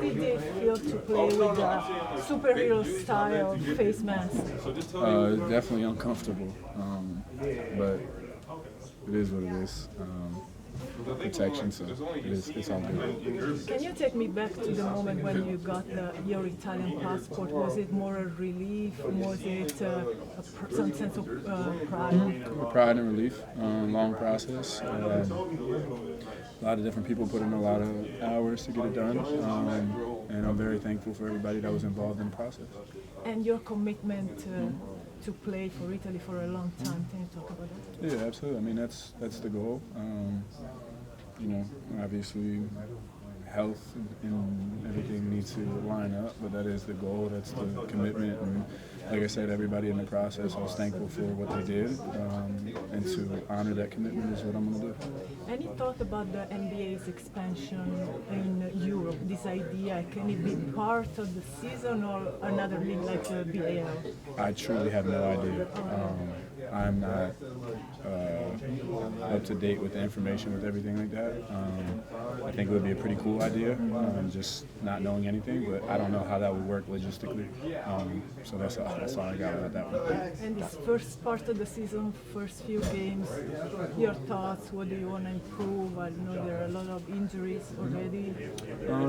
did it feel to play with a superhero style face mask? Definitely uncomfortable, but it is what it is. Protection, so it's all good. Can you take me back to the moment when you got your Italian passport? Was it more a relief? Was it some sense of pride? Pride and relief. Long process. A lot of different people put in a lot of hours to get it done, and I'm very thankful for everybody that was involved in the process. And your commitment to play for Italy for a long time. Can you talk about that? Yeah, absolutely. I mean, that's the goal. Obviously, health and everything needs to line up, but that is the goal. That's the commitment. And like I said, everybody in the process, I was thankful for what they did, and to honor that commitment is what I'm going to do. Any thought about the NBA's expansion in Europe? This idea, can it be part of the season or another league like the BAL? I truly have no idea. I'm not up to date with the information with everything like that. I think it would be a pretty cool idea, just not knowing anything, but I don't know how that would work logistically. So that's all I got about that one. And this first part of the season, first few games, your thoughts, what do you want to improve? I know there are a lot of injuries already.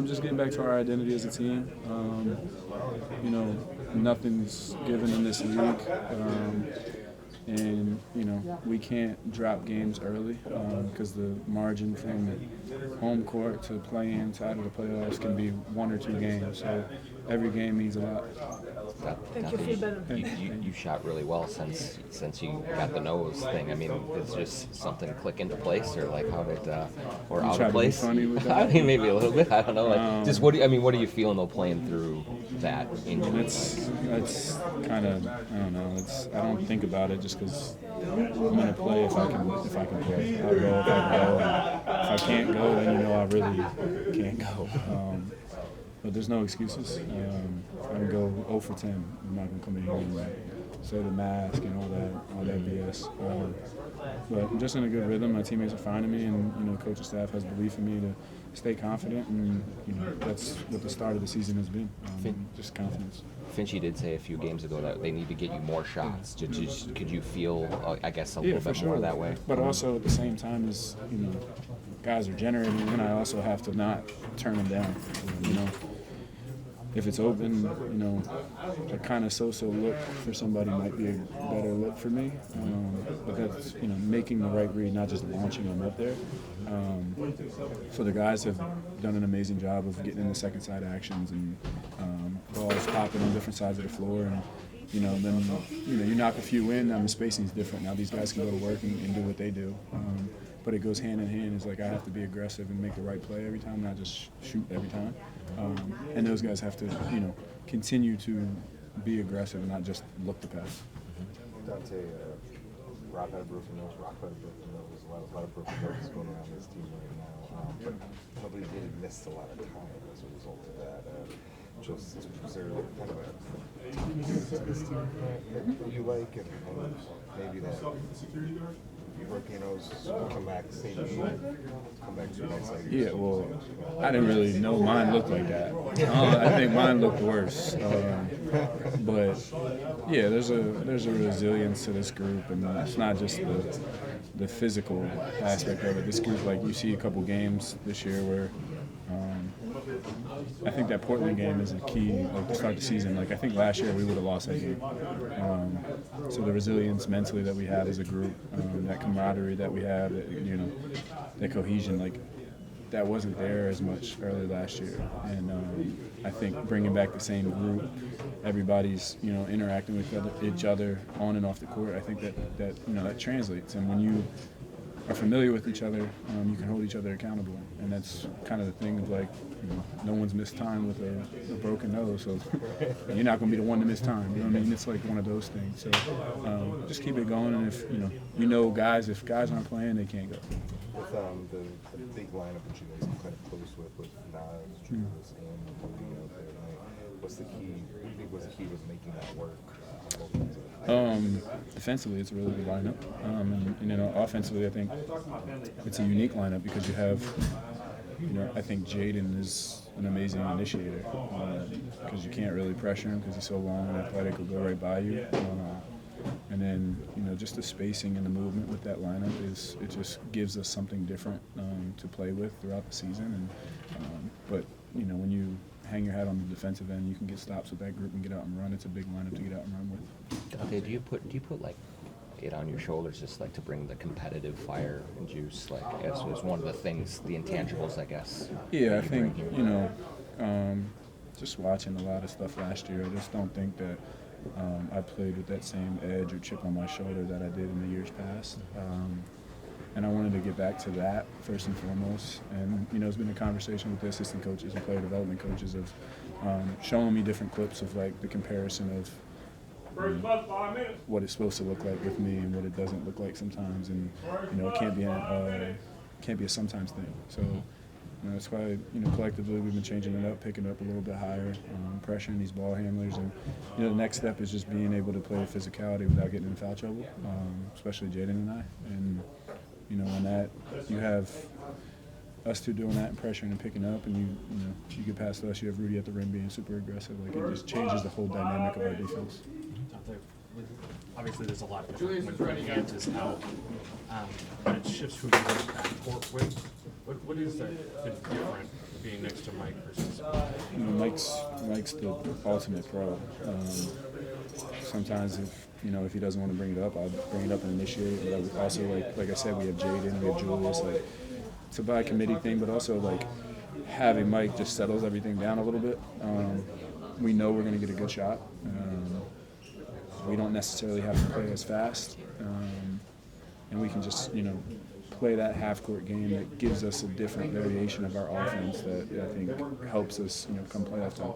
Just getting back to our identity as a team. Nothing's given in this league. And we can't drop games early because the margin from home court to play-in to out of the playoffs can be 1 or 2 games. So every game means a lot. Thank you. Feel better. You shot really well since you got the nose thing. I mean, it's just something click into place, or like how did or out of place? Funny with that? I mean, maybe a little bit. I don't know. Like, just what are you feeling though playing through that injury? That's kind of, I don't know. I don't think about it just because I'm gonna play if I can play. I'll go if I go. And if I can't go, then I really can't go. But there's no excuses. I can go 0 for 10. I'm not gonna come in here and say the mask and all that BS. But I'm just in a good rhythm. My teammates are finding me, and coaching staff has belief in me to stay confident, and that's what the start of the season has been. Just confidence. Finchy did say a few games ago that they need to get you more shots. Could you feel, a little bit more that way? But also at the same time as guys are generating, and I also have to not turn them down. If it's open, a kind of so-so look for somebody might be a better look for me. But that's, making the right read, not just launching them up there. So the guys have done an amazing job of getting in the second side actions and balls popping on different sides of the floor. And, then, you knock a few in, the spacing's different. Now these guys can go to work and do what they do. But it goes hand in hand. It's like I have to be aggressive and make the right play every time, not just shoot every time. And those guys have to, continue to be aggressive and not just look to pass. Dante, Rock had a broken nose, Rock had a broken nose. A lot of broken noses going around this team right now. But nobody really missed a lot of time as a result of that. Was there kind of a team that you like, and maybe that broken nose come back the same game, come back 2 nights later? Yeah, well, I didn't really know mine looked like that. I think mine looked worse. But yeah, there's a resilience to this group, and it's not just the physical aspect of it. This group, like you see a couple games this year where I think that Portland game is a key, to start the season. I think last year we would have lost that game. So the resilience mentally that we have as a group, that camaraderie that we have, that cohesion, that wasn't there as much early last year. And I think bringing back the same group, everybody's interacting with each other on and off the court. I think that translates. And when you are familiar with each other, you can hold each other accountable. And that's kind of the thing of no one's missed time with a broken nose, so you're not going to be the one to miss time. You know what I mean? It's like one of those things. So just keep it going, and if guys, if guys aren't playing, they can't go. With the big lineup that you guys are kind of close with Nas, Julius, and Rudy out there tonight, what's the key? What do you think was the key to making that work? Defensively, it's a really good lineup. And offensively, I think it's a unique lineup because you have I think Jaden is an amazing initiator because you can't really pressure him because he's so long and athletic. He'll go right by you. And then, just the spacing and the movement with that lineup it just gives us something different to play with throughout the season. And but when you hang your hat on the defensive end, you can get stops with that group and get out and run. It's a big lineup to get out and run with. Okay, do you put like it on your shoulders just like to bring the competitive fire and juice, like as one of the things, the intangibles, I guess? Yeah, I think just watching a lot of stuff last year, I just don't think that I played with that same edge or chip on my shoulder that I did in the years past. And I wanted to get back to that first and foremost. And, it's been a conversation with the assistant coaches and player development coaches of showing me different clips of, like, the comparison of what it's supposed to look like with me and what it doesn't look like sometimes. And, it can't be a sometimes thing. So, that's why, collectively we've been changing it up, picking up a little bit higher, pressuring these ball handlers. And, the next step is just being able to play with physicality without getting in foul trouble, especially Jaden and I. And, when that, you have us two doing that and pressuring and picking up, and you get past us, you have Rudy at the rim being super aggressive. Like, it just changes the whole dynamic of our defense. Obviously, there's a lot different when Ant is out, but it shifts who you work backcourt with. What is that different being next to Mike versus? Mike's the ultimate pro. Sometimes if he doesn't want to bring it up, I'll bring it up and initiate. But I would also, like I said, we have Jaden, we have Julius. Like, it's a by committee thing, but also like having Mike just settles everything down a little bit. We know we're going to get a good shot. We don't necessarily have to play as fast, and we can just play that half-court game that gives us a different variation of our offense that I think helps us come playoff time.